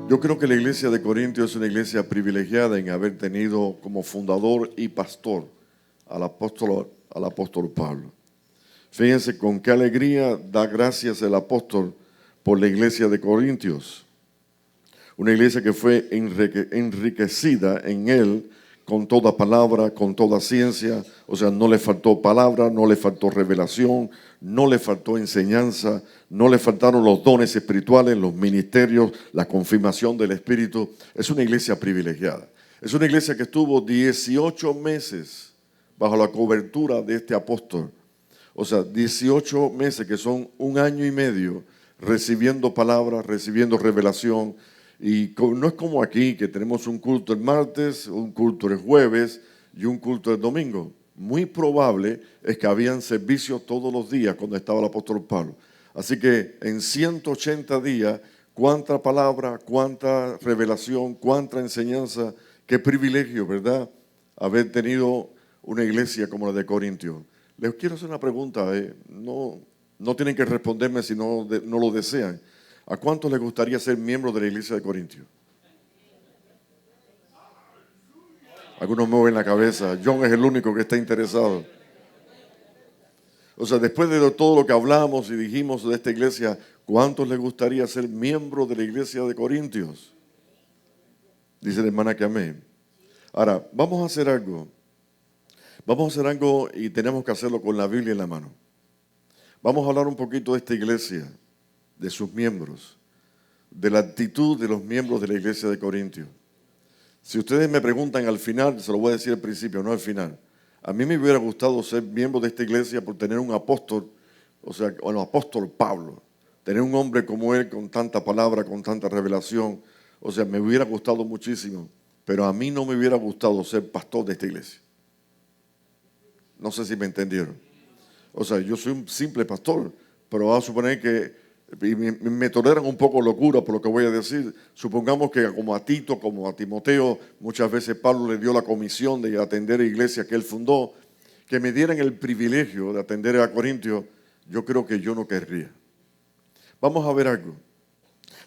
Yo creo que la iglesia de Corintios es una iglesia privilegiada en haber tenido como fundador y pastor al apóstol Pablo. Fíjense con qué alegría da gracias el apóstol por la iglesia de Corintios. Una iglesia que fue enriquecida en él con toda palabra, con toda ciencia. O sea, no le faltó palabra, no le faltó revelación, no le faltó enseñanza, no le faltaron los dones espirituales, los ministerios, la confirmación del Espíritu. Es una iglesia privilegiada. Es una iglesia que estuvo 18 meses bajo la cobertura de este apóstol. O sea, 18 meses que son 1 año y medio recibiendo palabra, recibiendo revelación. Y no es como aquí que tenemos un culto el martes, un culto el jueves y un culto el domingo. Muy probable es que habían servicios todos los días cuando estaba el apóstol Pablo. Así que en 180 días, cuánta palabra, cuánta revelación, cuánta enseñanza, qué privilegio, ¿verdad? Haber tenido una iglesia como la de Corintios. Les quiero hacer una pregunta, no tienen que responderme si no lo desean. ¿A cuántos les gustaría ser miembro de la iglesia de Corintios? Algunos mueven la cabeza. John es el único que está interesado. O sea, después de todo lo que hablamos y dijimos de esta iglesia, ¿cuántos les gustaría ser miembro de la iglesia de Corintios? Dice la hermana que amén. Ahora, vamos a hacer algo. Vamos a hacer algo y tenemos que hacerlo con la Biblia en la mano. Vamos a hablar un poquito de esta iglesia, de sus miembros, de la actitud de los miembros de la iglesia de Corintios. Si ustedes me preguntan al final, se lo voy a decir al principio, no al final. A mí me hubiera gustado ser miembro de esta iglesia por tener un apóstol, el apóstol Pablo, tener un hombre como él con tanta palabra, con tanta revelación. O sea, me hubiera gustado muchísimo, pero a mí no me hubiera gustado ser pastor de esta iglesia. No sé si me entendieron. O sea, yo soy un simple pastor, pero vamos a suponer que me toleran un poco locura por lo que voy a decir. Supongamos que como a Tito, como a Timoteo, muchas veces Pablo le dio la comisión de atender a iglesias que él fundó, que me dieran el privilegio de atender a Corintios. Yo creo que yo no querría. Vamos a ver algo.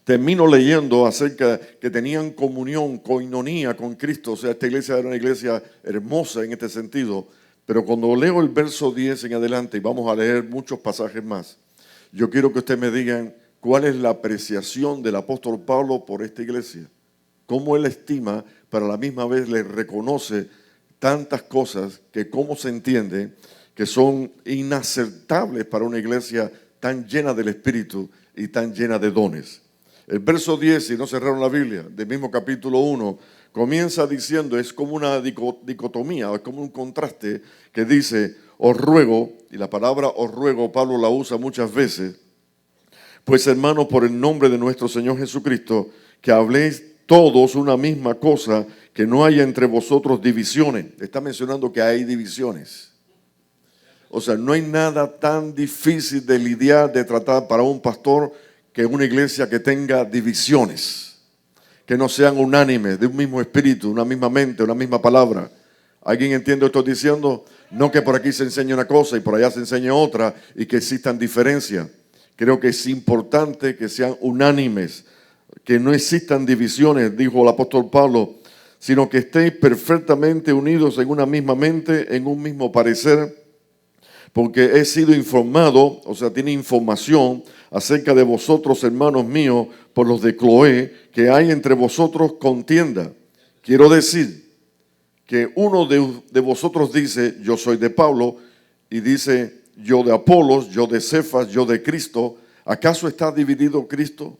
Termino leyendo acerca que tenían comunión, coinonía con Cristo. O sea, esta iglesia era una iglesia hermosa en este sentido. Pero cuando leo el verso 10 en adelante, y vamos a leer muchos pasajes más, yo quiero que ustedes me digan cuál es la apreciación del apóstol Pablo por esta iglesia. Cómo él estima, pero a la misma vez le reconoce tantas cosas que cómo se entiende que son inaceptables para una iglesia tan llena del Espíritu y tan llena de dones. El verso 10, si no cerraron la Biblia, del mismo capítulo 1, comienza diciendo, es como una dicotomía, es como un contraste que dice, os ruego, y la palabra os ruego Pablo la usa muchas veces, pues hermanos, por el nombre de nuestro Señor Jesucristo, que habléis todos una misma cosa, que no haya entre vosotros divisiones. Está mencionando que hay divisiones. O sea, no hay nada tan difícil de lidiar, de tratar para un pastor que una iglesia que tenga divisiones, que no sean unánimes, de un mismo espíritu, una misma mente, una misma palabra. ¿Alguien entiende lo que estoy diciendo? No que por aquí se enseñe una cosa y por allá se enseñe otra y que existan diferencias. Creo que es importante que sean unánimes, que no existan divisiones, dijo el apóstol Pablo, sino que estéis perfectamente unidos en una misma mente, en un mismo parecer, porque he sido informado, o sea, tiene información acerca de vosotros, hermanos míos, por los de Cloé, que hay entre vosotros contienda. Quiero decir que uno de vosotros dice, yo soy de Pablo, y dice, yo de Apolos, yo de Cefas, yo de Cristo. ¿Acaso está dividido Cristo?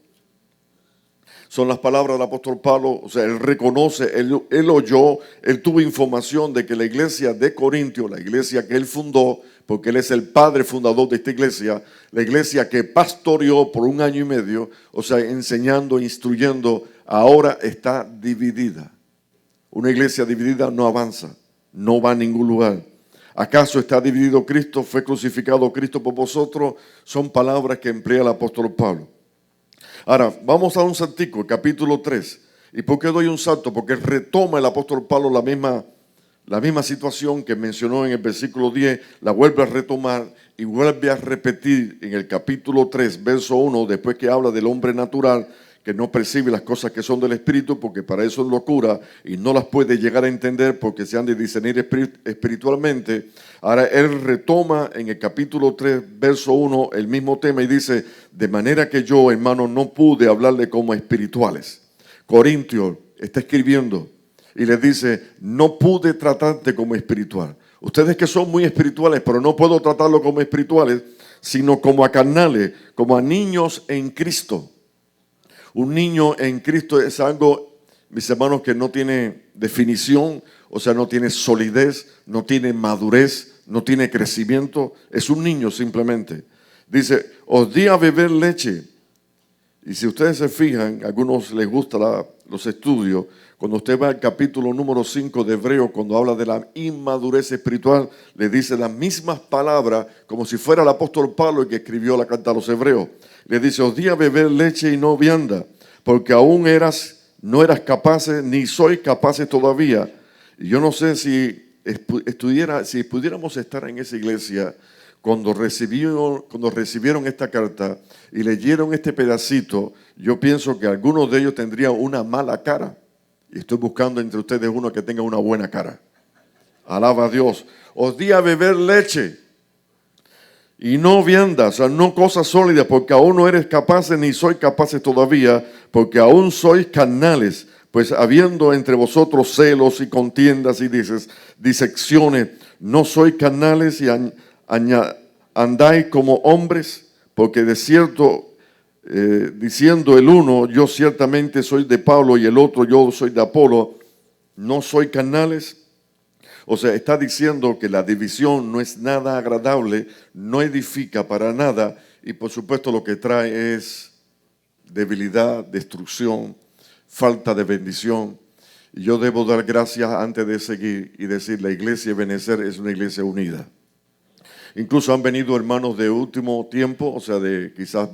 Son las palabras del apóstol Pablo. O sea, él reconoce, él oyó, él tuvo información de que la iglesia de Corintios, la iglesia que él fundó, porque él es el padre fundador de esta iglesia, la iglesia que pastoreó por 1 año y medio, o sea, enseñando, instruyendo, ahora está dividida. Una iglesia dividida no avanza, no va a ningún lugar. ¿Acaso está dividido Cristo? ¿Fue crucificado Cristo por vosotros? Son palabras que emplea el apóstol Pablo. Ahora, vamos a un saltico, el capítulo 3. ¿Y por qué doy un salto? Porque retoma el apóstol Pablo la misma situación que mencionó en el versículo 10, la vuelve a retomar y vuelve a repetir en el capítulo 3, verso 1, después que habla del hombre natural, que no percibe las cosas que son del Espíritu, porque para eso es locura y no las puede llegar a entender porque se han de discernir espiritualmente. Ahora él retoma en el capítulo 3, verso 1, el mismo tema y dice, de manera que yo, hermano, no pude hablarle como espirituales. Corintios está escribiendo y les dice, no pude tratarte como espiritual. Ustedes que son muy espirituales, pero no puedo tratarlo como espirituales, sino como a carnales, como a niños en Cristo. Un niño en Cristo es algo, mis hermanos, que no tiene definición, o sea, no tiene solidez, no tiene madurez, no tiene crecimiento. Es un niño simplemente. Dice, os di a beber leche. Y si ustedes se fijan, a algunos les gustan los estudios, cuando usted va al capítulo número 5 de Hebreo, cuando habla de la inmadurez espiritual, le dice las mismas palabras como si fuera el apóstol Pablo el que escribió la carta a los Hebreos. Le dice, os di a beber leche y no vianda, porque aún no eras capaces, ni sois capaces todavía. Y yo no sé si pudiéramos estar en esa iglesia cuando recibieron esta carta y leyeron este pedacito, yo pienso que algunos de ellos tendrían una mala cara. Y estoy buscando entre ustedes uno que tenga una buena cara. Alaba a Dios. Os di a beber leche y no vianda, o sea, no cosas sólidas, porque aún no eres capaces ni sois capaces todavía, porque aún sois carnales, pues habiendo entre vosotros celos y contiendas y disecciones, no sois carnales y andáis como hombres, porque de cierto, diciendo el uno, yo ciertamente soy de Pablo, y el otro, yo soy de Apolo, no soy carnales. O sea, está diciendo que la división no es nada agradable, no edifica para nada, y por supuesto lo que trae es debilidad, destrucción, falta de bendición. Y yo debo dar gracias antes de seguir y decir, la iglesia Ebenezer es una iglesia unida. Incluso han venido hermanos de último tiempo, o sea, de quizás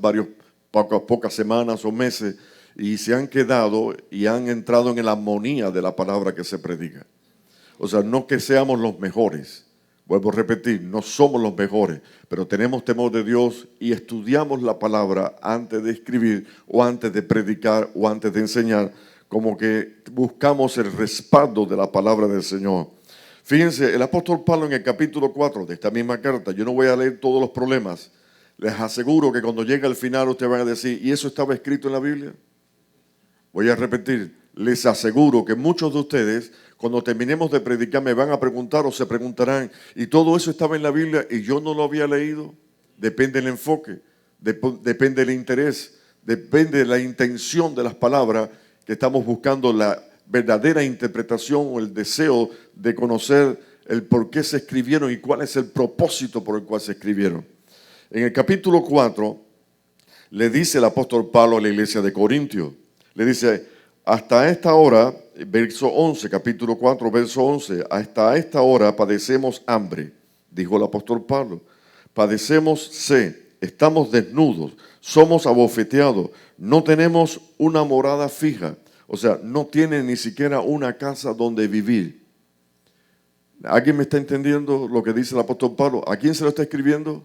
pocas semanas o meses, y se han quedado y han entrado en la armonía de la palabra que se predica. O sea, no que seamos los mejores, vuelvo a repetir, no somos los mejores, pero tenemos temor de Dios y estudiamos la palabra antes de escribir o antes de predicar o antes de enseñar, como que buscamos el respaldo de la palabra del Señor. Fíjense, el apóstol Pablo en el capítulo 4 de esta misma carta, yo no voy a leer todos los problemas, les aseguro que cuando llegue al final ustedes van a decir, ¿y eso estaba escrito en la Biblia? Voy a repetir, les aseguro que muchos de ustedes, cuando terminemos de predicar, me van a preguntar o se preguntarán, ¿y todo eso estaba en la Biblia y yo no lo había leído? Depende del enfoque, depende del interés, depende de la intención de las palabras que estamos buscando, la verdadera interpretación o el deseo de conocer el por qué se escribieron y cuál es el propósito por el cual se escribieron. En el capítulo 4 le dice el apóstol Pablo a la iglesia de Corintios, le dice, hasta esta hora, verso 11, capítulo 4, verso 11, hasta esta hora padecemos hambre, dijo el apóstol Pablo, padecemos sed, estamos desnudos, somos abofeteados, no tenemos una morada fija, o sea, no tienen ni siquiera una casa donde vivir. ¿Alguien me está entendiendo lo que dice el apóstol Pablo? ¿A quién se lo está escribiendo?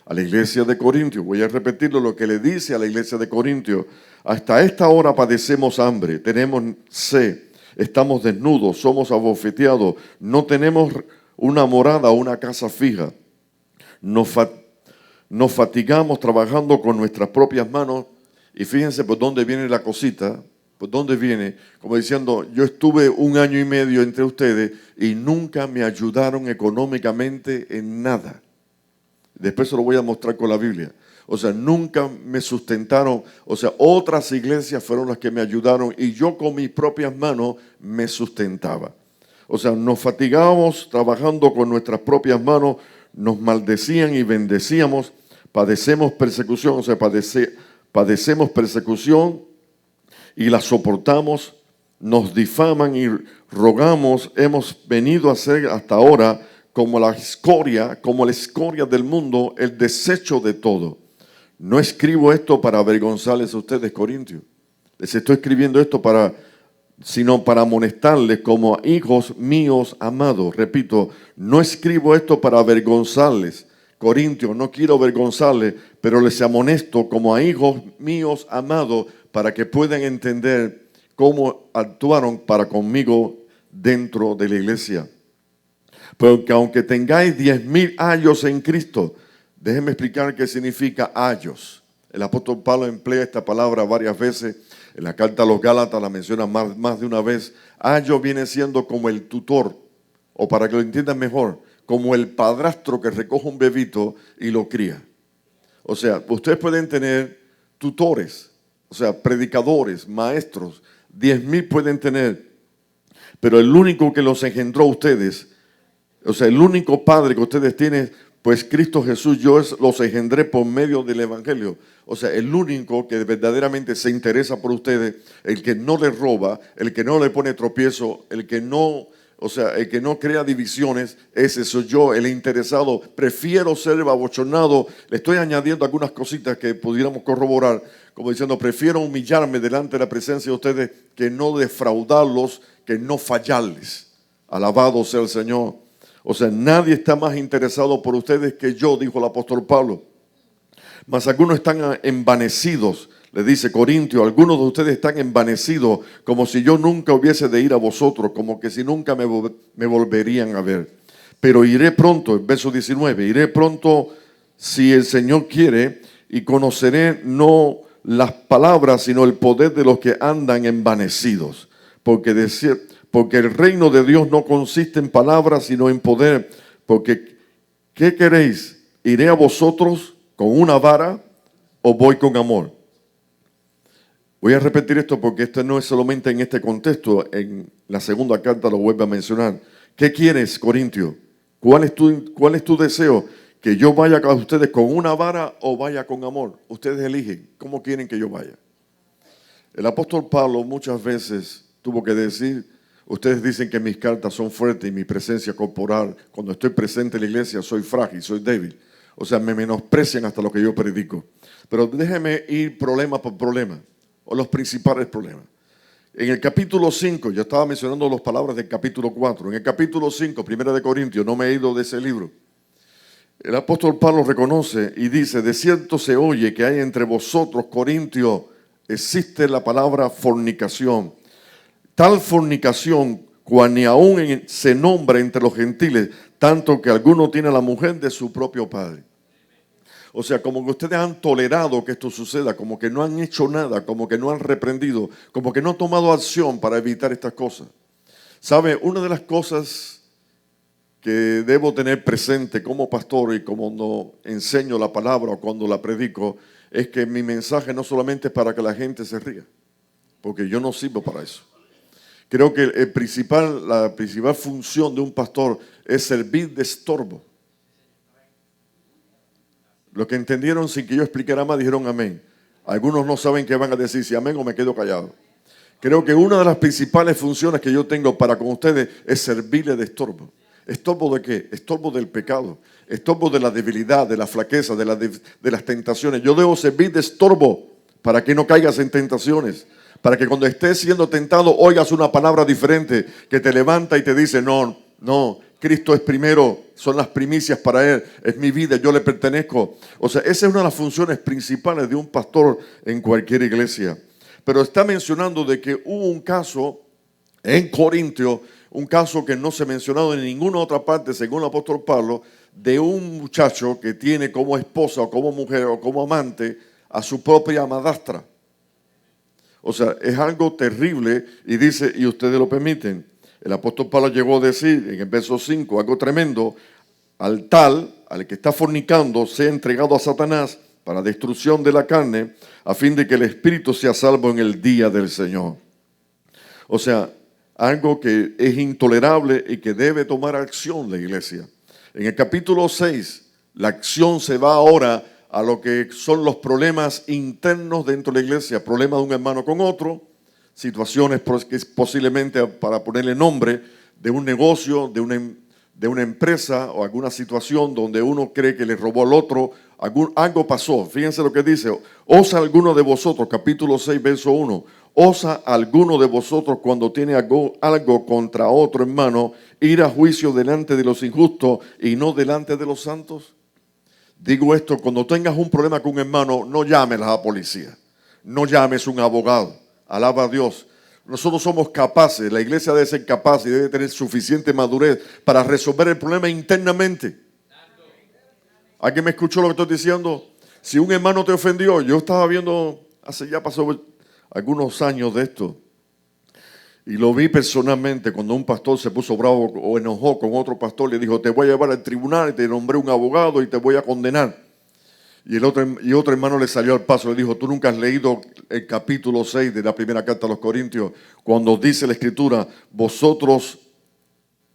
A la iglesia de Corintios. Voy a repetirlo, lo que le dice a la iglesia de Corintios. Hasta esta hora padecemos hambre, tenemos sed, estamos desnudos, somos abofeteados, no tenemos una morada o una casa fija. Nos fatigamos trabajando con nuestras propias manos. Y fíjense por dónde viene la cosita, por dónde viene, como diciendo, yo estuve 1 año y medio entre ustedes y nunca me ayudaron económicamente en nada. Después se lo voy a mostrar con la Biblia. O sea, nunca me sustentaron, o sea, otras iglesias fueron las que me ayudaron y yo con mis propias manos me sustentaba. O sea, nos fatigábamos trabajando con nuestras propias manos, nos maldecían y bendecíamos, padecemos persecución, o sea, padecemos persecución y la soportamos, nos difaman y rogamos, hemos venido a ser hasta ahora como la escoria del mundo, el desecho de todo. No escribo esto para avergonzarles a ustedes, Corintios. Les estoy escribiendo esto sino para amonestarles como hijos míos amados. Repito, no escribo esto para avergonzarles, Corintios, no quiero avergonzarles, pero les amonesto como a hijos míos amados para que puedan entender cómo actuaron para conmigo dentro de la iglesia. Porque aunque tengáis 10,000 años en Cristo, déjenme explicar qué significa años. El apóstol Pablo emplea esta palabra varias veces. En la carta a los Gálatas la menciona más de una vez. Años viene siendo como el tutor, o para que lo entiendan mejor, como el padrastro que recoge un bebito y lo cría. O sea, ustedes pueden tener tutores, o sea, predicadores, maestros, 10,000 pueden tener, pero el único que los engendró a ustedes, o sea, el único padre que ustedes tienen, pues Cristo Jesús, los engendré por medio del Evangelio. O sea, el único que verdaderamente se interesa por ustedes, el que no les roba, el que no le pone tropiezo, el que no crea divisiones, ese soy yo, el interesado. Prefiero ser babochonado. Le estoy añadiendo algunas cositas que pudiéramos corroborar, como diciendo, prefiero humillarme delante de la presencia de ustedes que no defraudarlos, que no fallarles. Alabado sea el Señor. O sea, nadie está más interesado por ustedes que yo, dijo el apóstol Pablo. Mas algunos están envanecidos, le dice Corintio, algunos de ustedes están envanecidos, como si yo nunca hubiese de ir a vosotros, como que si nunca me volverían a ver. Pero iré pronto, en verso 19, iré pronto si el Señor quiere, y conoceré no las palabras, sino el poder de los que andan envanecidos. Porque el reino de Dios no consiste en palabras, sino en poder. Porque, ¿qué queréis? ¿Iré a vosotros con una vara o voy con amor? Voy a repetir esto porque esto no es solamente en este contexto. En la segunda carta lo vuelve a mencionar. ¿Qué quieres, Corintio? ¿Cuál es tu deseo? ¿Que yo vaya con ustedes con una vara o vaya con amor? Ustedes eligen. ¿Cómo quieren que yo vaya? El apóstol Pablo muchas veces tuvo que decir, ustedes dicen que mis cartas son fuertes y mi presencia corporal, cuando estoy presente en la iglesia, soy frágil, soy débil. O sea, me menosprecian hasta lo que yo predico. Pero déjeme ir problema por problema, o los principales problemas. En el capítulo 5, yo estaba mencionando las palabras del capítulo 4. En el capítulo 5, 1 de Corintios, no me he ido de ese libro. El apóstol Pablo reconoce y dice, de cierto se oye que hay entre vosotros, Corintios, existe la palabra fornicación. Tal fornicación, cual ni aún se nombra entre los gentiles, tanto que alguno tiene a la mujer de su propio padre. O sea, como que ustedes han tolerado que esto suceda, como que no han hecho nada, como que no han reprendido, como que no han tomado acción para evitar estas cosas. ¿Sabe? Una de las cosas que debo tener presente como pastor y cuando enseño la palabra o cuando la predico, es que mi mensaje no solamente es para que la gente se ría, porque yo no sirvo para eso. Creo que la principal función de un pastor es servir de estorbo. Los que entendieron sin que yo explicara más dijeron amén. Algunos no saben qué van a decir, si amén o me quedo callado. Creo que una de las principales funciones que yo tengo para con ustedes es servirle de estorbo. ¿Estorbo de qué? Estorbo del pecado. Estorbo de la debilidad, de la flaqueza, de las tentaciones. Yo debo servir de estorbo para que no caigas en tentaciones. Para que cuando estés siendo tentado oigas una palabra diferente que te levanta y te dice, no, Cristo es primero, son las primicias para Él, es mi vida, yo le pertenezco. O sea, esa es una de las funciones principales de un pastor en cualquier iglesia. Pero está mencionando de que hubo un caso en Corintio, un caso que no se ha mencionado en ninguna otra parte, según el apóstol Pablo, de un muchacho que tiene como esposa o como mujer o como amante a su propia madrastra. O sea, es algo terrible y dice, y ustedes lo permiten. El apóstol Pablo llegó a decir en el verso 5 algo tremendo, al que está fornicando, sea entregado a Satanás para destrucción de la carne, a fin de que el espíritu sea salvo en el día del Señor. O sea, algo que es intolerable y que debe tomar acción la iglesia. En el capítulo 6, la acción se va ahora a lo que son los problemas internos dentro de la iglesia, problemas de un hermano con otro, situaciones que posiblemente, para ponerle nombre, de un negocio, de una empresa o alguna situación donde uno cree que le robó al otro, algo pasó. Fíjense lo que dice, osa alguno de vosotros, capítulo 6, verso 1, osa alguno de vosotros cuando tiene algo contra otro hermano, ir a juicio delante de los injustos y no delante de los santos. Digo esto, cuando tengas un problema con un hermano, no llames a la policía, no llames a un abogado, alaba a Dios. Nosotros somos capaces, la iglesia debe ser capaz y debe tener suficiente madurez para resolver el problema internamente. ¿Alguien me escuchó lo que estoy diciendo? Si un hermano te ofendió, yo estaba viendo, ya pasó algunos años de esto, y lo vi personalmente cuando un pastor se puso bravo o enojó con otro pastor, le dijo, te voy a llevar al tribunal y te nombré un abogado y te voy a condenar. Y otro hermano le salió al paso, le dijo, tú nunca has leído el capítulo 6 de la primera carta a los Corintios, cuando dice la Escritura, vosotros,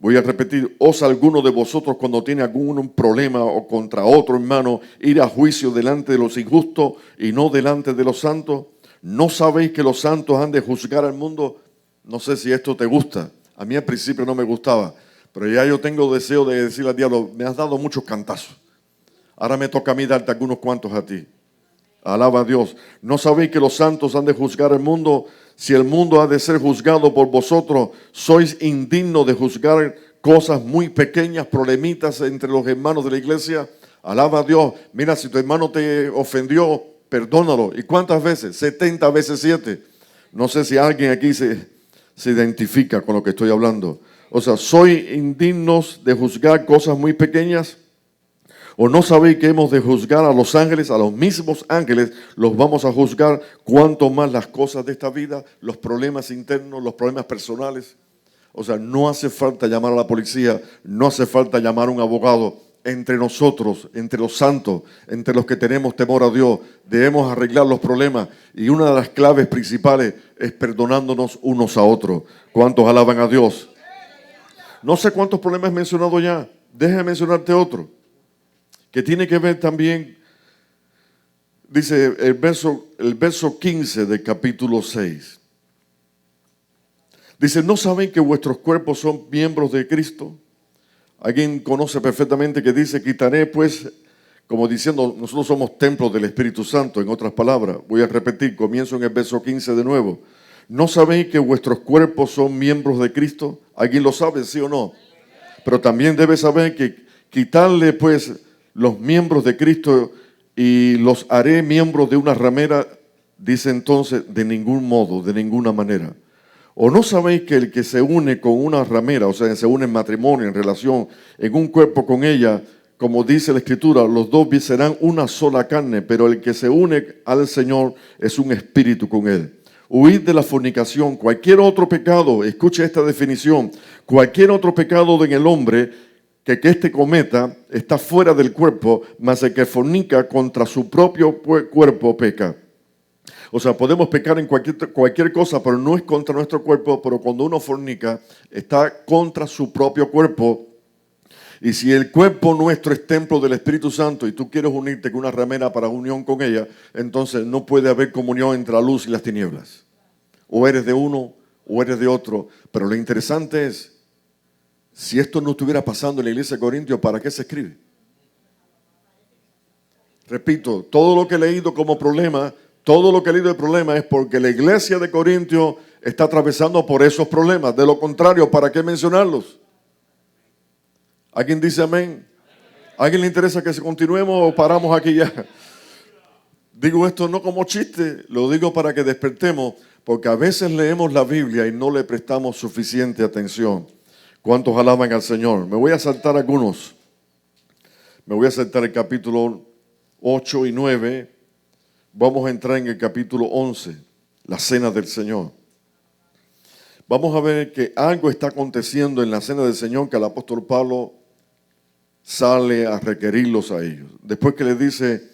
voy a repetir, os alguno de vosotros cuando tiene algún problema o contra otro hermano, ir a juicio delante de los injustos y no delante de los santos. ¿No sabéis que los santos han de juzgar al mundo? No sé si esto te gusta. A mí al principio no me gustaba, pero ya yo tengo deseo de decirle al diablo, me has dado muchos cantazos. Ahora me toca a mí darte algunos cuantos a ti. Alaba a Dios. ¿No sabéis que los santos han de juzgar el mundo? Si el mundo ha de ser juzgado por vosotros, sois indignos de juzgar cosas muy pequeñas, problemitas entre los hermanos de la iglesia. Alaba a Dios. Mira, si tu hermano te ofendió, perdónalo. ¿Y cuántas veces? 70 veces 7. No sé si alguien aquí se identifica con lo que estoy hablando. O sea, ¿soy indignos de juzgar cosas muy pequeñas? ¿O no sabéis que hemos de juzgar a los ángeles, a los mismos ángeles, los vamos a juzgar cuanto más las cosas de esta vida, los problemas internos, los problemas personales? O sea, no hace falta llamar a la policía, no hace falta llamar a un abogado. Entre nosotros, entre los santos, entre los que tenemos temor a Dios, debemos arreglar los problemas. Y una de las claves principales es perdonándonos unos a otros. ¿Cuántos alaban a Dios? No sé cuántos problemas he mencionado ya. Déjame mencionarte otro, que tiene que ver también, dice el verso 15 del capítulo 6. Dice, ¿no saben que vuestros cuerpos son miembros de Cristo? Alguien conoce perfectamente que dice, quitaré pues, como diciendo, nosotros somos templos del Espíritu Santo, en otras palabras. Voy a repetir, comienzo en el verso 15 de nuevo. ¿No sabéis que vuestros cuerpos son miembros de Cristo? ¿Alguien lo sabe, sí o no? Pero también debe saber que quitarle pues los miembros de Cristo y los haré miembros de una ramera, dice entonces, de ningún modo, de ninguna manera. ¿O no sabéis que el que se une con una ramera, o sea, se une en matrimonio, en relación, en un cuerpo con ella, como dice la Escritura, los dos serán una sola carne, pero el que se une al Señor es un espíritu con él? Huid de la fornicación. Cualquier otro pecado, escuche esta definición, cualquier otro pecado en el hombre que éste cometa está fuera del cuerpo, mas el que fornica contra su propio cuerpo peca. O sea, podemos pecar en cualquier cosa, pero no es contra nuestro cuerpo, pero cuando uno fornica, está contra su propio cuerpo. Y si el cuerpo nuestro es templo del Espíritu Santo y tú quieres unirte con una ramera para unión con ella, entonces no puede haber comunión entre la luz y las tinieblas. O eres de uno o eres de otro. Pero lo interesante es, si esto no estuviera pasando en la iglesia de Corintios, ¿para qué se escribe? Repito, todo lo que he leído como problema, todo lo que he leído de problema es porque la iglesia de Corintios está atravesando por esos problemas. De lo contrario, ¿para qué mencionarlos? ¿Alguien dice amén? ¿A alguien le interesa que continuemos o paramos aquí ya? Digo esto no como chiste, lo digo para que despertemos, porque a veces leemos la Biblia y no le prestamos suficiente atención. ¿Cuántos alaban al Señor? Me voy a saltar algunos. Me voy a saltar el capítulo 8 y 9. Vamos a entrar en el capítulo 11, la cena del Señor. Vamos a ver que algo está aconteciendo en la cena del Señor que el apóstol Pablo sale a requerirlos a ellos. Después que les dice,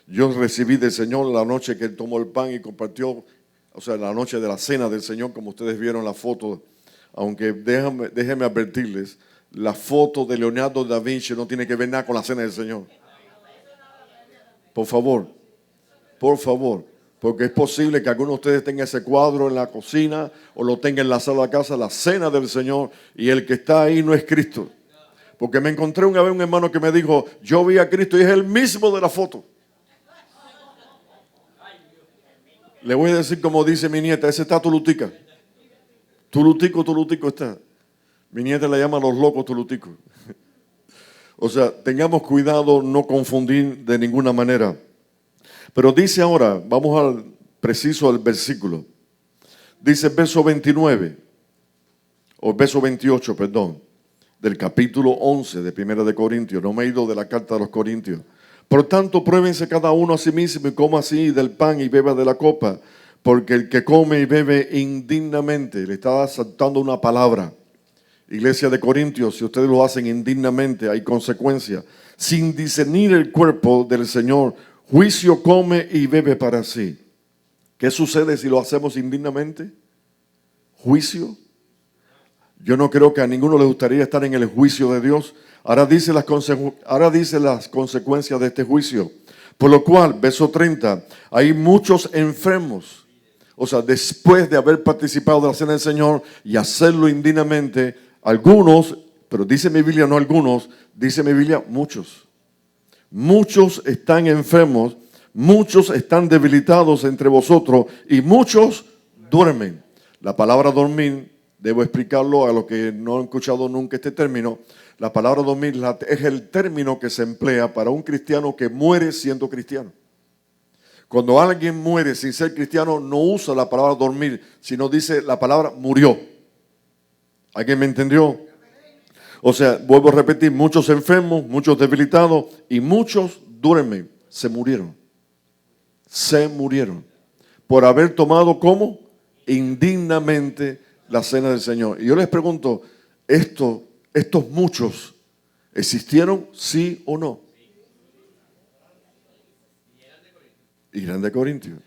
yo recibí del Señor la noche que él tomó el pan y compartió, o sea, la noche de la cena del Señor, como ustedes vieron la foto, aunque déjenme advertirles, la foto de Leonardo da Vinci no tiene que ver nada con la cena del Señor. Por favor, porque es posible que alguno de ustedes tenga ese cuadro en la cocina o lo tenga en la sala de casa, la cena del Señor, y el que está ahí no es Cristo. Porque me encontré una vez un hermano que me dijo, yo vi a Cristo y es el mismo de la foto. Le voy a decir como dice mi nieta, ese está tulutica. Tulutico está. Mi nieta le llama los locos tuluticos. O sea, tengamos cuidado, no confundir de ninguna manera. Pero dice ahora, vamos al preciso al versículo. Dice verso 29, o verso 28, perdón, del capítulo 11 de Primera de Corintios. No me he ido de la carta de los Corintios. Por tanto, pruébense cada uno a sí mismo y coma así del pan y beba de la copa. Porque el que come y bebe indignamente, le está saltando una palabra. Iglesia de Corintios, si ustedes lo hacen indignamente, hay consecuencias. Sin discernir el cuerpo del Señor, juicio come y bebe para sí. ¿Qué sucede si lo hacemos indignamente? Juicio. Yo no creo que a ninguno le gustaría estar en el juicio de Dios. Ahora dice las consecuencias de este juicio. Por lo cual, verso 30, hay muchos enfermos. O sea, después de haber participado de la cena del Señor y hacerlo indignamente, algunos, pero dice mi Biblia no algunos, dice mi Biblia muchos. Muchos están enfermos, muchos están debilitados entre vosotros y muchos duermen. La palabra dormir, debo explicarlo a los que no han escuchado nunca este término. La palabra dormir es el término que se emplea para un cristiano que muere siendo cristiano. Cuando alguien muere sin ser cristiano, no usa la palabra dormir, sino dice la palabra murió. ¿Alguien me entendió? O sea, vuelvo a repetir, muchos enfermos, muchos debilitados y muchos duermen. Se murieron. Se murieron. Por haber tomado como indignamente la cena del Señor. Y yo les pregunto, estos muchos, ¿existieron sí o no? Y eran de Corintios.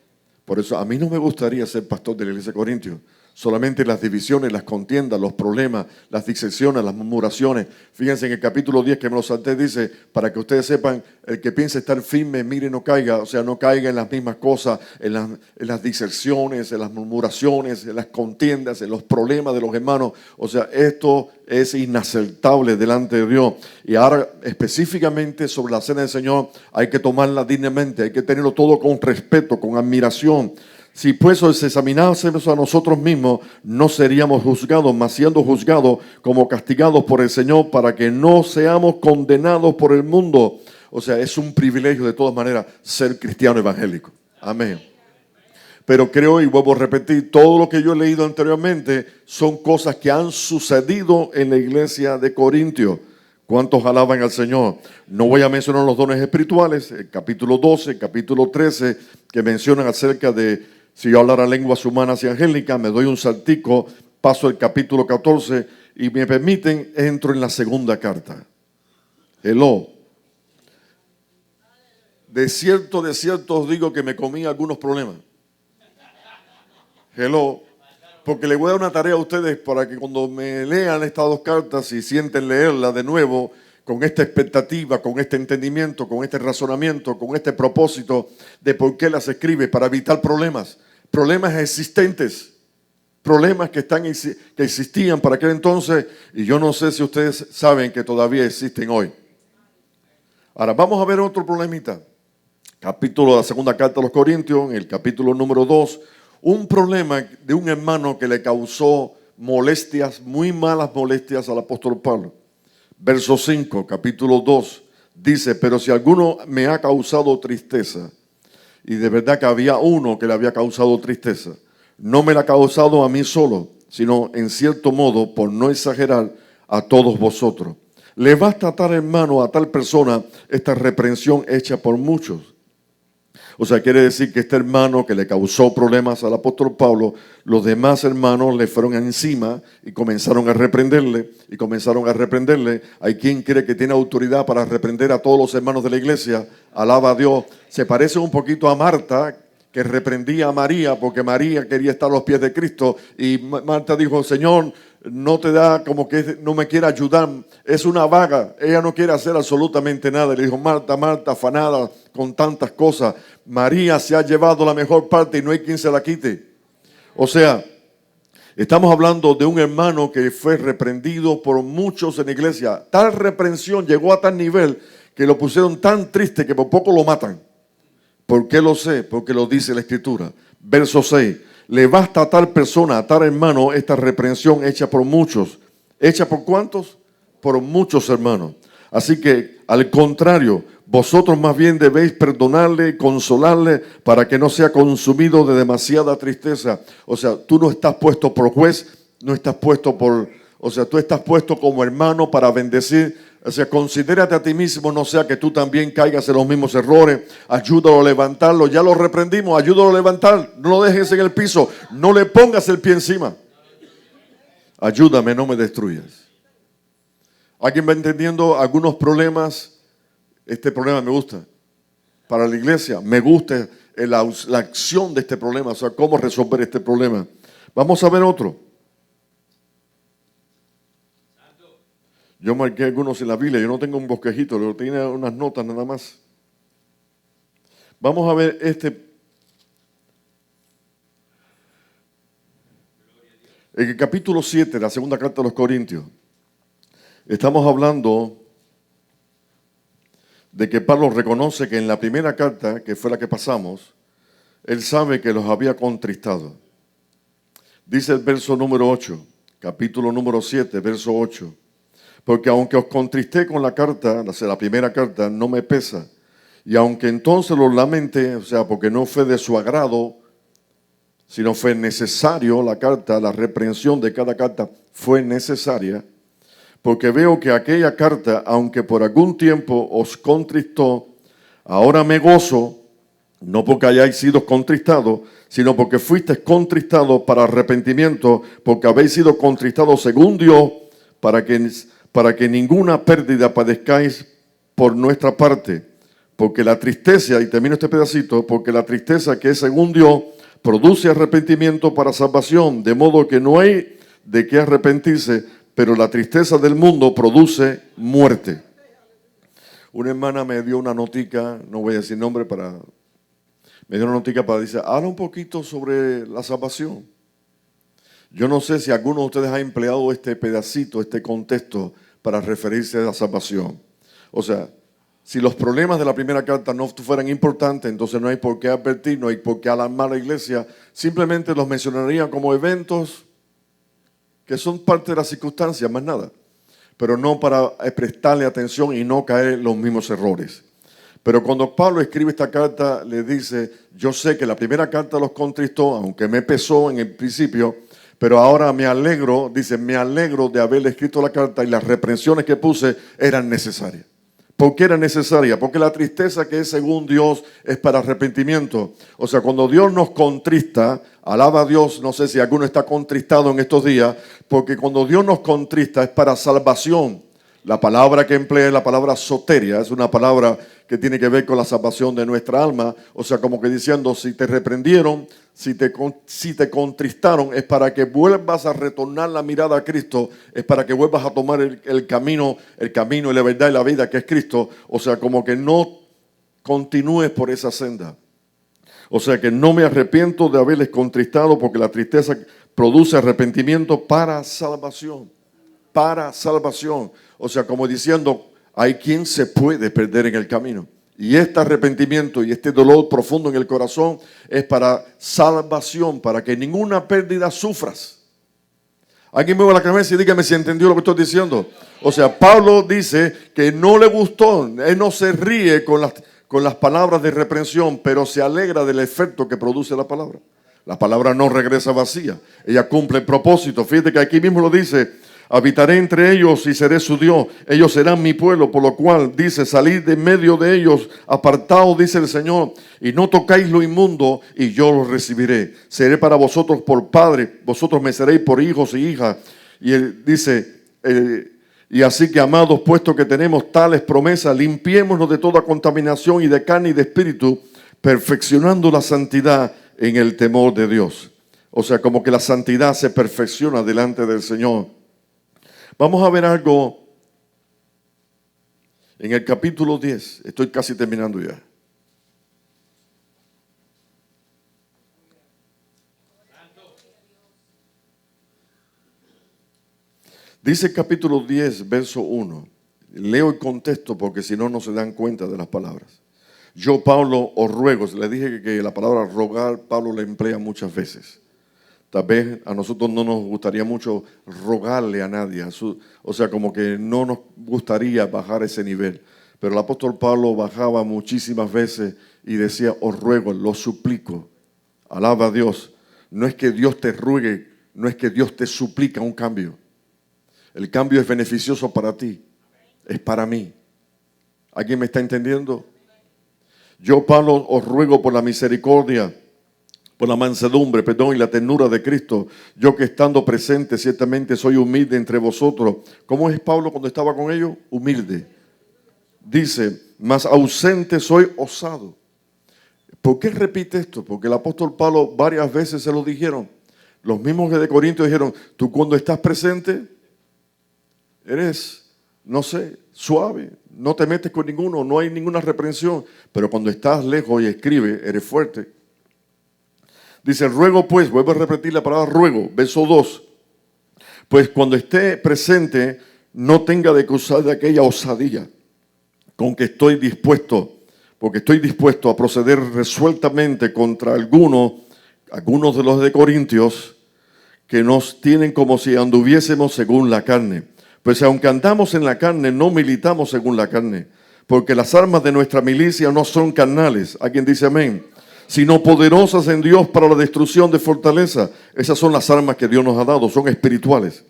Por eso a mí no me gustaría ser pastor de la iglesia de Corintios. Solamente las divisiones, las contiendas, los problemas, las disecciones, las murmuraciones. Fíjense en el capítulo 10 que me lo salté, dice, para que ustedes sepan, el que piense estar firme, mire, no caiga. O sea, no caiga en las mismas cosas, en las disecciones, en las murmuraciones, en las contiendas, en los problemas de los hermanos. O sea, esto es inaceptable delante de Dios. Y ahora, específicamente sobre la cena del Señor, hay que tomarla dignamente, hay que tenerlo todo con respeto, con admiración. Si pues os examinásemos a nosotros mismos, no seríamos juzgados, mas siendo juzgados como castigados por el Señor, para que no seamos condenados por el mundo. O sea, es un privilegio de todas maneras ser cristiano evangélico. Amén. Pero creo, y vuelvo a repetir, todo lo que yo he leído anteriormente son cosas que han sucedido en la iglesia de Corintios. ¿Cuántos alaban al Señor? No voy a mencionar los dones espirituales, el capítulo 12, el capítulo 13, que mencionan acerca de si yo hablara lenguas humanas y angélicas, me doy un saltico, paso el capítulo 14 y me permiten, entro en la segunda carta. Hello. De cierto os digo que me comí algunos problemas. Hello. Porque le voy a dar una tarea a ustedes para que cuando me lean estas dos cartas y sienten leerla de nuevo, con esta expectativa, con este entendimiento, con este razonamiento, con este propósito de por qué las escribe, para evitar problemas existentes, problemas que existían para aquel entonces, y yo no sé si ustedes saben que todavía existen hoy. Ahora vamos a ver otro problemita. Capítulo de la segunda carta a los Corintios, en el capítulo número 2, un problema de un hermano que le causó molestias, muy malas molestias al apóstol Pablo. Verso 5, capítulo 2, dice, pero si alguno me ha causado tristeza, y de verdad que había uno que le había causado tristeza, no me la ha causado a mí solo, sino en cierto modo, por no exagerar, a todos vosotros. Le basta a tal hermano, a tal persona, esta reprensión hecha por muchos. O sea, quiere decir que este hermano que le causó problemas al apóstol Pablo, los demás hermanos le fueron encima y comenzaron a reprenderle. Hay quien cree que tiene autoridad para reprender a todos los hermanos de la iglesia. Alaba a Dios. Se parece un poquito a Marta, que reprendía a María porque María quería estar a los pies de Cristo. Y Marta dijo, Señor, no te da, como que no me quiere ayudar, es una vaga, ella no quiere hacer absolutamente nada. Le dijo, Marta, Marta, afanada con tantas cosas, María se ha llevado la mejor parte y no hay quien se la quite. O sea, estamos hablando de un hermano que fue reprendido por muchos en la iglesia. Tal reprensión llegó a tal nivel que lo pusieron tan triste que por poco lo matan. ¿Por qué lo sé? Porque lo dice la Escritura. Verso 6. Le basta a tal persona, a tal hermano, esta reprensión hecha por muchos. ¿Hecha por cuántos? Por muchos hermanos. Así que, al contrario, vosotros más bien debéis perdonarle, consolarle, para que no sea consumido de demasiada tristeza. O sea, tú no estás puesto por juez, no estás puesto tú estás puesto como hermano para bendecir. O sea, considérate a ti mismo, no sea que tú también caigas en los mismos errores. Ayúdalo a levantarlo, ya lo reprendimos, ayúdalo a levantar, no lo dejes en el piso, no le pongas el pie encima. Ayúdame, no me destruyas. ¿Alguien va entendiendo algunos problemas? Este problema me gusta. Para la iglesia, me gusta la acción de este problema, o sea, cómo resolver este problema. Vamos a ver otro. Yo marqué algunos en la Biblia, yo no tengo un bosquejito, yo tengo unas notas nada más. Vamos a ver en el capítulo 7 de la segunda carta a los Corintios. Estamos hablando de que Pablo reconoce que en la primera carta, que fue la que pasamos, él sabe que los había contristado. Dice el verso número 8, capítulo número 7, verso 8. Porque aunque os contristé con la carta, la primera carta, no me pesa. Y aunque entonces lo lamenté, o sea, porque no fue de su agrado, sino fue necesario la carta, la reprensión de cada carta fue necesaria, porque veo que aquella carta, aunque por algún tiempo os contristó, ahora me gozo, no porque hayáis sido contristados, sino porque fuisteis contristados para arrepentimiento, porque habéis sido contristados según Dios, para que ninguna pérdida padezcáis por nuestra parte. Porque la tristeza, y termino este pedacito, porque la tristeza que es según Dios, produce arrepentimiento para salvación, de modo que no hay de qué arrepentirse, pero la tristeza del mundo produce muerte. Una hermana me dio una notica, no voy a decir nombre me dio una notica para decir, habla un poquito sobre la salvación. Yo no sé si alguno de ustedes ha empleado este pedacito, este contexto para referirse a la salvación. O sea, si los problemas de la primera carta no fueran importantes, entonces no hay por qué advertir, no hay por qué alarmar a la iglesia. Simplemente los mencionarían como eventos que son parte de las circunstancias, más nada. Pero no para prestarle atención y no caer en los mismos errores. Pero cuando Pablo escribe esta carta, le dice, yo sé que la primera carta los contristó, aunque me pesó en el principio, pero ahora me alegro, dice, me alegro de haberle escrito la carta y las reprensiones que puse eran necesarias. ¿Por qué era necesaria? Porque la tristeza que es según Dios es para arrepentimiento. O sea, cuando Dios nos contrista, alaba a Dios, no sé si alguno está contristado en estos días, porque cuando Dios nos contrista es para salvación. La palabra que emplea es la palabra soteria, es una palabra que tiene que ver con la salvación de nuestra alma. O sea, como que diciendo, si te reprendieron, si te contristaron, es para que vuelvas a retornar la mirada a Cristo, es para que vuelvas a tomar el camino y la verdad y la vida que es Cristo. O sea, como que no continúes por esa senda. O sea, que no me arrepiento de haberles contristado, porque la tristeza produce arrepentimiento para salvación. Para salvación. O sea, como diciendo, hay quien se puede perder en el camino. Y este arrepentimiento y este dolor profundo en el corazón es para salvación, para que ninguna pérdida sufras. Alguien mueva la cabeza y dígame si entendió lo que estoy diciendo. O sea, Pablo dice que no le gustó, él no se ríe con las palabras de reprensión, pero se alegra del efecto que produce la palabra. La palabra no regresa vacía, ella cumple el propósito. Fíjate que aquí mismo lo dice, habitaré entre ellos y seré su Dios. Ellos serán mi pueblo, por lo cual dice, salid de medio de ellos, apartaos, dice el Señor, y no tocáis lo inmundo, y yo los recibiré. Seré para vosotros por padre, vosotros me seréis por hijos y hijas. Y él dice, y así que, amados, puesto que tenemos tales promesas, limpiémonos de toda contaminación y de carne y de espíritu, perfeccionando la santidad en el temor de Dios. O sea, como que la santidad se perfecciona delante del Señor. Vamos a ver algo en el capítulo 10. Estoy casi terminando ya. Dice el capítulo 10, verso 1. Leo el contexto porque si no, no se dan cuenta de las palabras. Yo, Pablo, os ruego. Le dije que la palabra rogar, Pablo la emplea muchas veces. Tal vez a nosotros no nos gustaría mucho rogarle a nadie, o sea, como que no nos gustaría bajar ese nivel. Pero el apóstol Pablo bajaba muchísimas veces y decía, os ruego, los suplico, alaba a Dios. No es que Dios te ruegue, no es que Dios te suplica un cambio. El cambio es beneficioso para ti, es para mí. ¿Alguien me está entendiendo? Yo, Pablo, os ruego por la misericordia, por la mansedumbre, y la ternura de Cristo, yo que estando presente ciertamente soy humilde entre vosotros. ¿Cómo es Pablo cuando estaba con ellos? Humilde. Dice, mas ausente soy osado. ¿Por qué repite esto? Porque el apóstol Pablo varias veces se lo dijeron. Los mismos que de Corinto dijeron, tú cuando estás presente eres, no sé, suave, no te metes con ninguno, no hay ninguna reprensión, pero cuando estás lejos y escribe, eres fuerte. Dice, ruego pues, vuelvo a repetir la palabra ruego, verso 2, pues cuando esté presente no tenga de que usar de aquella osadía con que estoy dispuesto, porque estoy dispuesto a proceder resueltamente contra algunos de los de Corintios que nos tienen como si anduviésemos según la carne. Pues aunque andamos en la carne, no militamos según la carne, porque las armas de nuestra milicia no son carnales. ¿Alguien dice amén? Sino poderosas en Dios para la destrucción de fortaleza. Esas son las armas que Dios nos ha dado, son espirituales.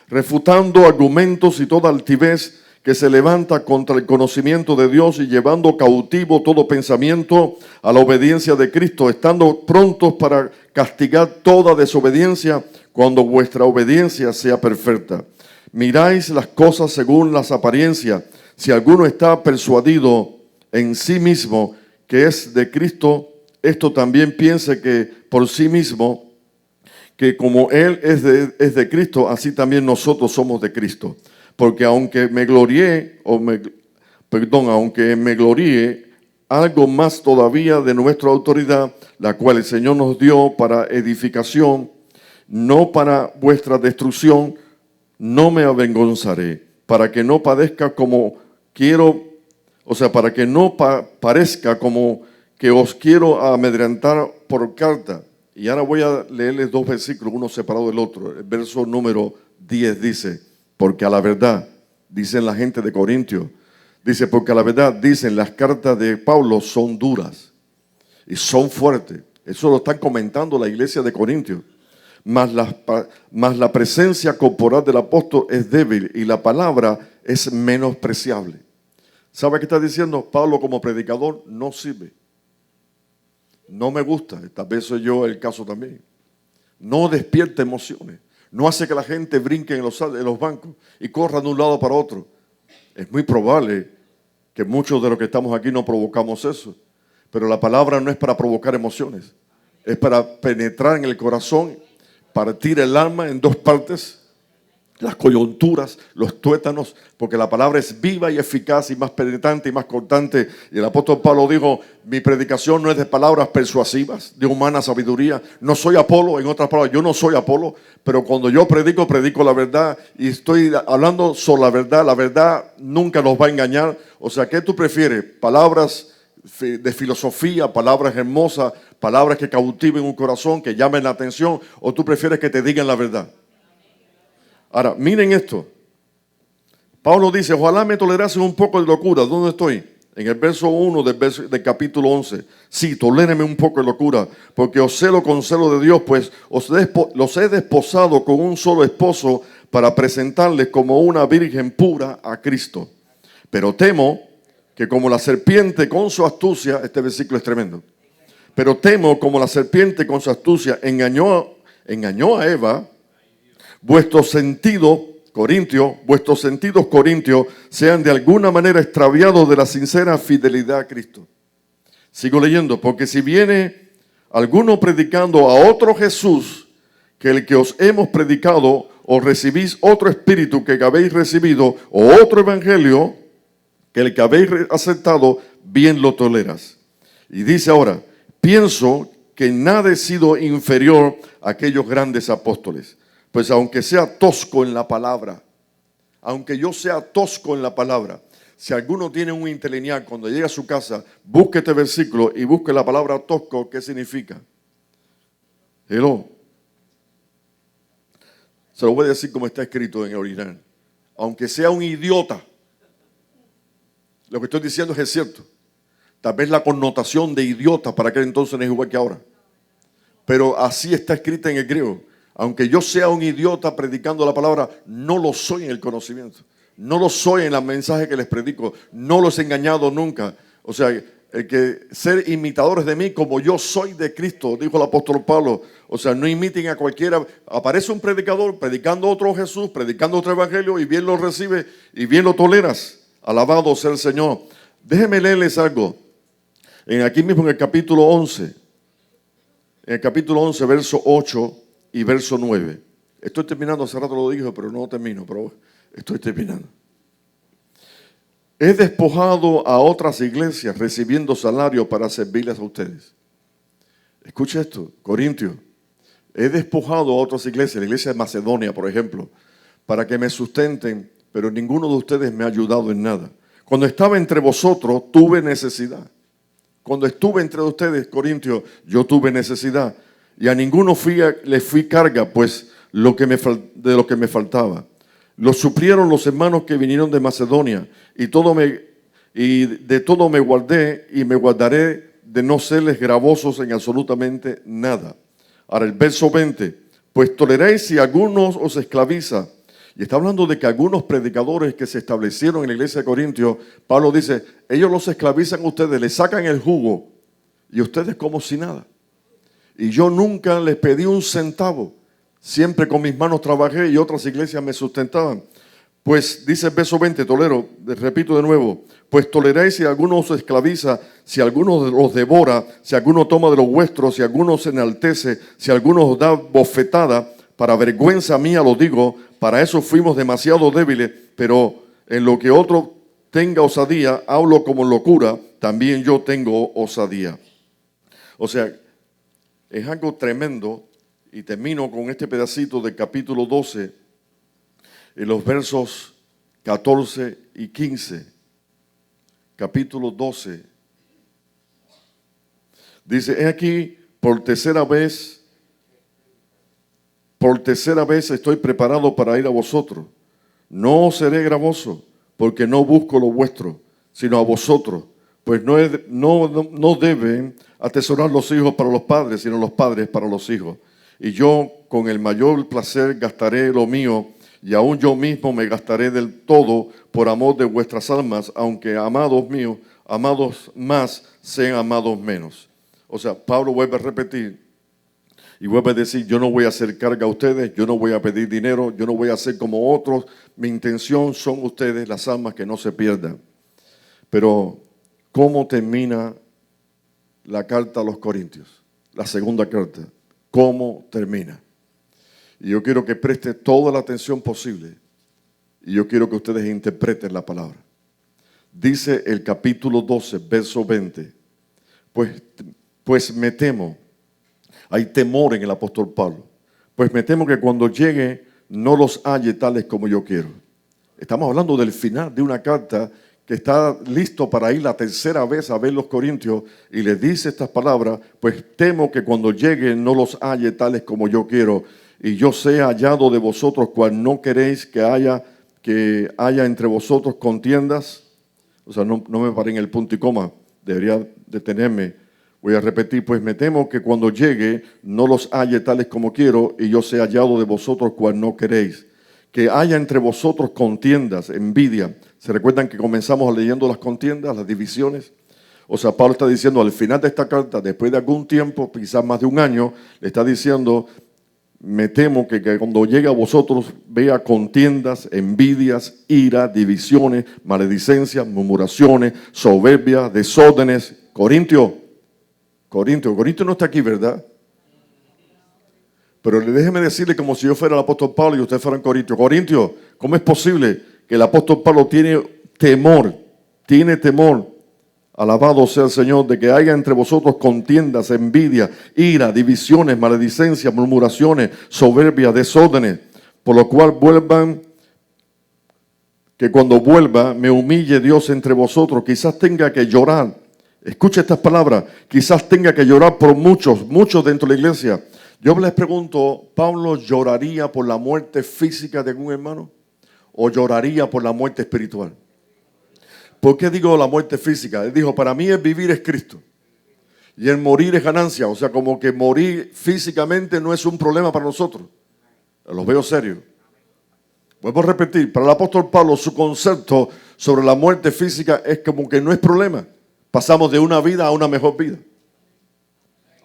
Refutando argumentos y toda altivez que se levanta contra el conocimiento de Dios y llevando cautivo todo pensamiento a la obediencia de Cristo, estando prontos para castigar toda desobediencia cuando vuestra obediencia sea perfecta. Miráis las cosas según las apariencias. Si alguno está persuadido en sí mismo que es de Cristo, esto también piense que por sí mismo, que como Él es de Cristo, así también nosotros somos de Cristo. Porque aunque me gloríe, aunque me gloríe, algo más todavía de nuestra autoridad, la cual el Señor nos dio para edificación, no para vuestra destrucción, no me avergonzaré, para que no padezca como quiero, para que no parezca como que os quiero amedrentar por carta. Y ahora voy a leerles dos versículos, uno separado del otro. El verso número 10 dice, porque a la verdad, dicen la gente de Corintios, dice, porque a la verdad, dicen, las cartas de Pablo son duras y son fuertes. Eso lo están comentando la iglesia de Corintios. Mas la presencia corporal del apóstol es débil y la palabra es menospreciable. ¿Sabe qué está diciendo? Pablo como predicador no sirve. No me gusta, tal vez soy yo el caso también. No despierta emociones. No hace que la gente brinque en los bancos y corra de un lado para otro. Es muy probable que muchos de los que estamos aquí no provocamos eso. Pero la palabra no es para provocar emociones. Es para penetrar en el corazón, partir el alma en dos partes, las coyunturas, los tuétanos, porque la palabra es viva y eficaz y más penetrante y más cortante. Y el apóstol Pablo dijo, mi predicación no es de palabras persuasivas, de humana sabiduría. No soy Apolo, en otras palabras, yo no soy Apolo, pero cuando yo predico la verdad y estoy hablando sobre la verdad nunca nos va a engañar. O sea, ¿qué tú prefieres? Palabras de filosofía, palabras hermosas, palabras que cautiven un corazón, que llamen la atención, o tú prefieres que te digan la verdad. Ahora, miren esto. Pablo dice, ojalá me tolerasen un poco de locura. ¿Dónde estoy? En el verso 1 del capítulo 11. Sí, tolérenme un poco de locura, porque os celo con celo de Dios, pues los he desposado con un solo esposo para presentarles como una virgen pura a Cristo. Pero temo que como la serpiente con su astucia, este versículo es tremendo, pero temo como la serpiente con su astucia engañó a Eva, vuestros sentidos corintios sean de alguna manera extraviados de la sincera fidelidad a Cristo. Sigo leyendo, porque si viene alguno predicando a otro Jesús que el que os hemos predicado, o recibís otro espíritu que habéis recibido, o otro evangelio que el que habéis aceptado, bien lo toleras. Y dice ahora, pienso que nada he sido inferior a aquellos grandes apóstoles. Pues aunque sea tosco en la palabra, aunque yo sea tosco en la palabra, si alguno tiene un interlineal, cuando llegue a su casa, busque este versículo y busque la palabra tosco, ¿qué significa? Hello. Se lo voy a decir como está escrito en el original. Aunque sea un idiota, lo que estoy diciendo es cierto. Tal vez la connotación de idiota para aquel entonces no es igual que ahora. Pero así está escrita en el griego. Aunque yo sea un idiota predicando la palabra, no lo soy en el conocimiento. No lo soy en el mensaje que les predico. No los he engañado nunca. O sea, el que ser imitadores de mí como yo soy de Cristo, dijo el apóstol Pablo. O sea, no imiten a cualquiera. Aparece un predicador predicando otro Jesús, predicando otro evangelio y bien lo recibe y bien lo toleras. Alabado sea el Señor. Déjenme leerles algo. Aquí mismo en el capítulo 11. En el capítulo 11, verso 8 y verso 9. Estoy terminando, hace rato lo dije, pero no termino, pero estoy terminando. He despojado a otras iglesias recibiendo salario para servirles a ustedes. Escucha esto, Corintios. He despojado a otras iglesias, la iglesia de Macedonia, por ejemplo, para que me sustenten, pero ninguno de ustedes me ha ayudado en nada. Cuando estaba entre vosotros, tuve necesidad. Cuando estuve entre ustedes, Corintios, yo tuve necesidad. Y a ninguno le fui carga, pues de lo que me faltaba. Lo suplieron los hermanos que vinieron de Macedonia, y de todo me guardé y me guardaré de no serles gravosos en absolutamente nada. Ahora el verso 20, pues toleréis si algunos os esclaviza. Y está hablando de que algunos predicadores que se establecieron en la iglesia de Corintios, Pablo dice, ellos los esclavizan a ustedes, les sacan el jugo, y ustedes como si nada. Y yo nunca les pedí un centavo. Siempre con mis manos trabajé y otras iglesias me sustentaban. Pues dice el verso 20, repito de nuevo, pues toleráis si alguno os esclaviza, si alguno los devora, si alguno toma de los vuestros, si alguno se enaltece, si alguno os da bofetada, para vergüenza mía lo digo, para eso fuimos demasiado débiles, pero en lo que otro tenga osadía, hablo como locura, también yo tengo osadía. O sea, es algo tremendo. Y termino con este pedacito del capítulo 12, en los versos 14 y 15. Capítulo 12. Dice, he aquí, por tercera vez estoy preparado para ir a vosotros. No os seré gravoso, porque no busco lo vuestro, sino a vosotros. Pues no deben atesorar los hijos para los padres, sino los padres para los hijos. Y yo con el mayor placer gastaré lo mío, y aún yo mismo me gastaré del todo por amor de vuestras almas, aunque amados míos, amados más, sean amados menos. O sea, Pablo vuelve a repetir y vuelve a decir, yo no voy a hacer carga a ustedes, yo no voy a pedir dinero, yo no voy a hacer como otros, mi intención son ustedes, las almas que no se pierdan. Pero, ¿cómo termina la carta a los Corintios? La segunda carta. ¿Cómo termina? Y yo quiero que preste toda la atención posible. Y yo quiero que ustedes interpreten la palabra. Dice el capítulo 12, verso 20. Pues me temo. Hay temor en el apóstol Pablo. Pues me temo que cuando llegue no los halle tales como yo quiero. Estamos hablando del final de una carta que está listo para ir la tercera vez a ver los Corintios y les dice estas palabras, pues temo que cuando llegue no los halle tales como yo quiero, y yo sea hallado de vosotros cual no queréis que haya entre vosotros contiendas. O sea, no me paré en el punto y coma, debería detenerme. Voy a repetir, pues me temo que cuando llegue no los halle tales como quiero, y yo sea hallado de vosotros cual no queréis. Que haya entre vosotros contiendas, envidia. ¿Se recuerdan que comenzamos leyendo las contiendas, las divisiones? O sea, Pablo está diciendo al final de esta carta, después de algún tiempo, quizás más de un año, le está diciendo, me temo que cuando llegue a vosotros vea contiendas, envidias, ira, divisiones, maledicencias, murmuraciones, soberbias, desórdenes. Corintios no está aquí, ¿verdad? Pero déjeme decirle como si yo fuera el apóstol Pablo y ustedes fueran Corintios. Corintios, ¿cómo es posible que el apóstol Pablo tiene temor, alabado sea el Señor, de que haya entre vosotros contiendas, envidia, ira, divisiones, maledicencias, murmuraciones, soberbias, desórdenes, por lo cual que cuando vuelva me humille Dios entre vosotros, quizás tenga que llorar. Escucha estas palabras, quizás tenga que llorar por muchos dentro de la iglesia. Yo les pregunto, ¿Pablo lloraría por la muerte física de algún hermano? ¿O lloraría por la muerte espiritual? ¿Por qué digo la muerte física? Él dijo, para mí el vivir es Cristo. Y el morir es ganancia. O sea, como que morir físicamente no es un problema para nosotros. Los veo serios. Vuelvo a repetir, para el apóstol Pablo su concepto sobre la muerte física es como que no es problema. Pasamos de una vida a una mejor vida.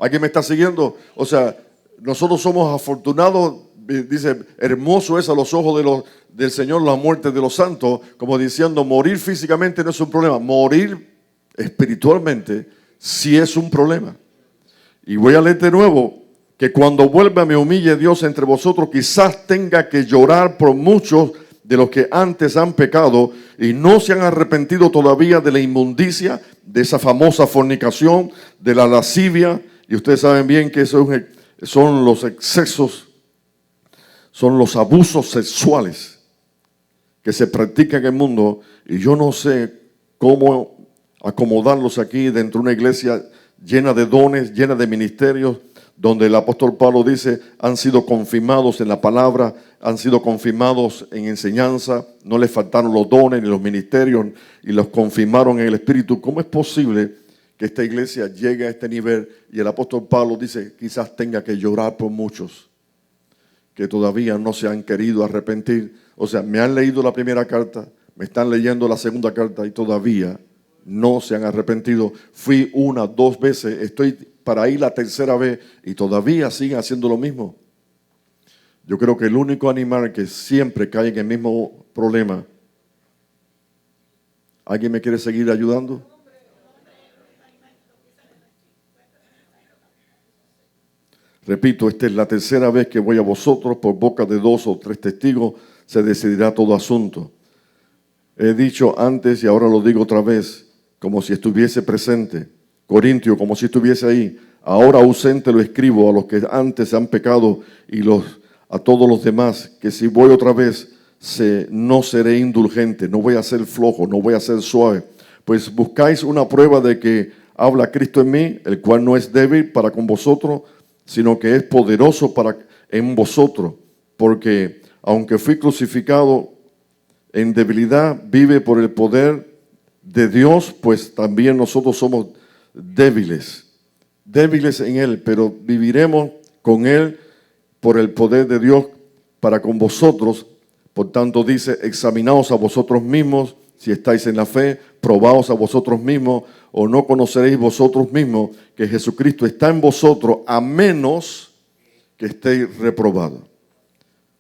¿Alguien me está siguiendo? O sea, nosotros somos afortunados, dice, hermoso es a los ojos del Señor la muerte de los santos, como diciendo, morir físicamente no es un problema. Morir espiritualmente sí es un problema. Y voy a leer de nuevo. Que cuando vuelva me humille Dios entre vosotros, quizás tenga que llorar por muchos de los que antes han pecado y no se han arrepentido todavía de la inmundicia, de esa famosa fornicación, de la lascivia. Y ustedes saben bien que eso son los excesos, son los abusos sexuales que se practican en el mundo. Y yo no sé cómo acomodarlos aquí dentro de una iglesia llena de dones, llena de ministerios, donde el apóstol Pablo dice, han sido confirmados en la palabra, han sido confirmados en enseñanza, no les faltaron los dones ni los ministerios y los confirmaron en el Espíritu. ¿Cómo es posible que esta iglesia llegue a este nivel? Y el apóstol Pablo dice, quizás tenga que llorar por muchos que todavía no se han querido arrepentir. O sea, me han leído la primera carta, me están leyendo la segunda carta y todavía no se han arrepentido. Fui 1, 2 veces, estoy para ir la tercera vez y todavía siguen haciendo lo mismo. Yo creo que el único animal que siempre cae en el mismo problema. ¿Alguien me quiere seguir ayudando? Repito, esta es la tercera vez que voy a vosotros, por boca de 2 o 3 testigos se decidirá todo asunto. He dicho antes y ahora lo digo otra vez, como si estuviese presente. Corintio, como si estuviese ahí. Ahora ausente lo escribo a los que antes han pecado y a todos los demás, que si voy otra vez, no seré indulgente, no voy a ser flojo, no voy a ser suave. Pues buscáis una prueba de que habla Cristo en mí, el cual no es débil para con vosotros, sino que es poderoso en vosotros. Porque aunque fui crucificado en debilidad, vive por el poder de Dios, pues también nosotros somos débiles en Él, pero viviremos con Él por el poder de Dios para con vosotros. Por tanto dice, examinaos a vosotros mismos si estáis en la fe, probaos a vosotros mismos, o no conoceréis vosotros mismos que Jesucristo está en vosotros, a menos que estéis reprobados.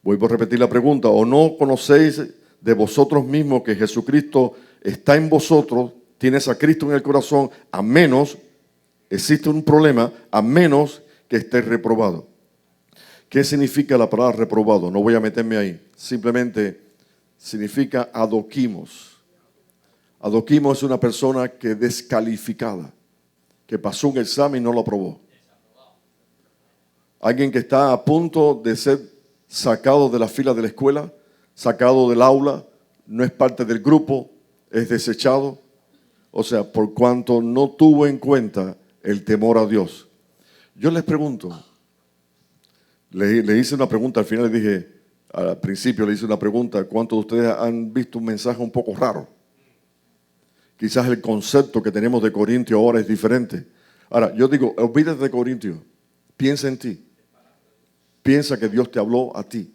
Vuelvo a repetir la pregunta, o no conocéis de vosotros mismos que Jesucristo está en vosotros, tienes a Cristo en el corazón, a menos, existe un problema, a menos que estés reprobado. ¿Qué significa la palabra reprobado? No voy a meterme ahí. Simplemente significa adoquimos. Adoquimos es una persona que descalificada, que pasó un examen y no lo aprobó. Alguien que está a punto de ser sacado de la fila de la escuela, sacado del aula, no es parte del grupo, es desechado. O sea, por cuanto no tuvo en cuenta el temor a Dios. Yo les pregunto, le hice una pregunta, al final le dije, al principio le hice una pregunta, ¿cuántos de ustedes han visto un mensaje un poco raro? Quizás el concepto que tenemos de Corintio ahora es diferente. Ahora, yo digo, olvídate de Corintio, piensa en ti. Piensa que Dios te habló a ti.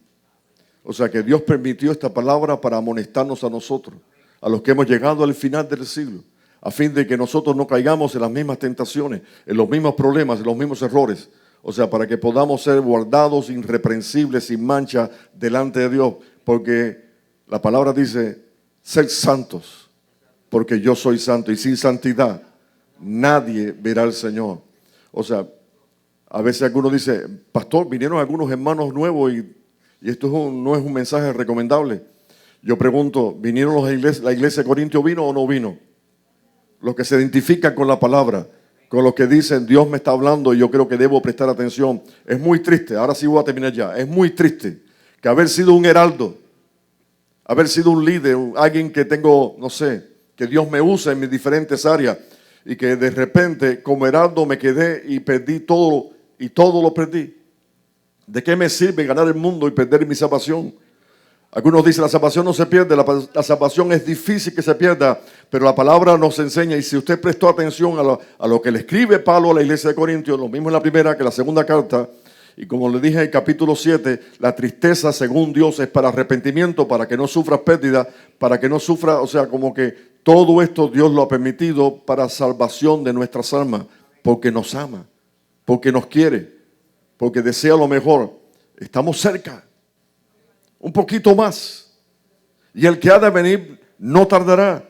O sea, que Dios permitió esta palabra para amonestarnos a nosotros, a los que hemos llegado al final del siglo, a fin de que nosotros no caigamos en las mismas tentaciones, en los mismos problemas, en los mismos errores. O sea, para que podamos ser guardados, irreprensibles, sin mancha, delante de Dios. Porque la palabra dice, sed santos, porque yo soy santo. Y sin santidad, nadie verá al Señor. O sea, a veces algunos dicen, pastor, vinieron algunos hermanos nuevos y esto no es un mensaje recomendable. Yo pregunto, ¿vinieron la iglesia de Corintio, vino o no vino? Los que se identifican con la palabra, con los que dicen, Dios me está hablando y yo creo que debo prestar atención. Es muy triste, ahora sí voy a terminar ya, es muy triste que haber sido un heraldo, haber sido un líder, alguien que tengo, no sé, que Dios me usa en mis diferentes áreas y que de repente como heraldo me quedé y perdí todo y todo lo perdí. ¿De qué me sirve ganar el mundo y perder mi salvación? Algunos dicen la salvación no se pierde, la salvación es difícil que se pierda, pero la palabra nos enseña, y si usted prestó atención a lo que le escribe Pablo a la iglesia de Corintios, lo mismo en la primera que en la segunda carta, y como le dije en el capítulo 7, la tristeza según Dios es para arrepentimiento, para que no sufras pérdida, para que no sufra, o sea, como que todo esto Dios lo ha permitido para salvación de nuestras almas, porque nos ama, porque nos quiere, porque desea lo mejor. Estamos cerca, un poquito más, y el que ha de venir no tardará.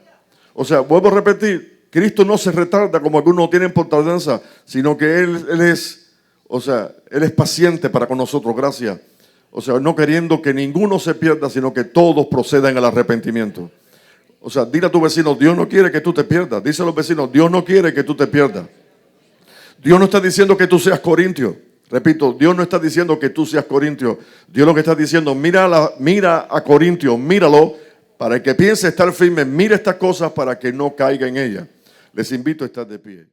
O sea, vuelvo a repetir, Cristo no se retarda como algunos tienen por tardanza, sino que Él es... O sea, Él es paciente para con nosotros, gracias. O sea, no queriendo que ninguno se pierda, sino que todos procedan al arrepentimiento. O sea, dile a tu vecino, Dios no quiere que tú te pierdas. Dice a los vecinos, Dios no quiere que tú te pierdas. Dios no está diciendo que tú seas corintio. Repito, Dios no está diciendo que tú seas corintio. Dios lo que está diciendo, mira a Corintio, míralo, para el que piense estar firme, mira estas cosas para que no caiga en ellas. Les invito a estar de pie.